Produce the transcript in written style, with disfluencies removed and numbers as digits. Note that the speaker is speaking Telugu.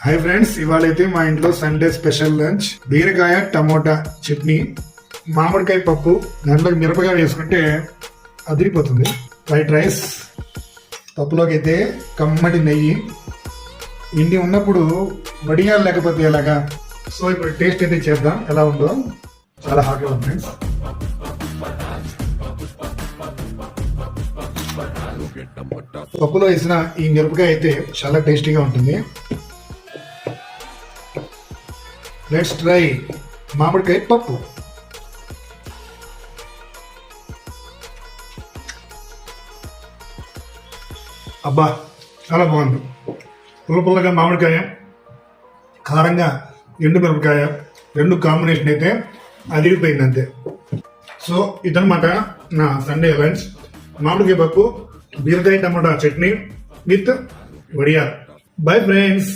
హాయ్ ఫ్రెండ్స్, ఇవాళైతే మా ఇంట్లో సండే స్పెషల్ లంచ్ బీరకాయ టమోటా చట్నీ, మామిడికాయ పప్పు, దాంట్లో మిరపకాయ వేసుకుంటే అదిరిపోతుంది. వైట్ రైస్, పప్పులోకి అయితే కమ్మటి నెయ్యి, ఇంటి ఉన్నప్పుడు వడియాలు లేకపోతే ఎలాగా. సో ఇప్పుడు టేస్ట్ అయితే చేద్దాం ఎలా ఉందో. చాలా హాట్గా ఉంది ఫ్రెండ్స్. పప్పులో వేసిన ఈ మిరపకాయ అయితే చాలా టేస్టీగా ఉంటుంది. లెట్స్ ట్రై మామిడికాయ పప్పు. అబ్బా, చాలా బాగుంది. పుల్లగా మామిడికాయ, కారంగా ఎండు మిరపకాయ, రెండు కాంబినేషన్ అయితే అదిరిపోయింది అంతే. సో ఇదనమాట నా సండే లంచ్. మామిడికాయ పప్పు, బీరకాయ టమాటా చట్నీ విత్ వడియాలు. Bye friends.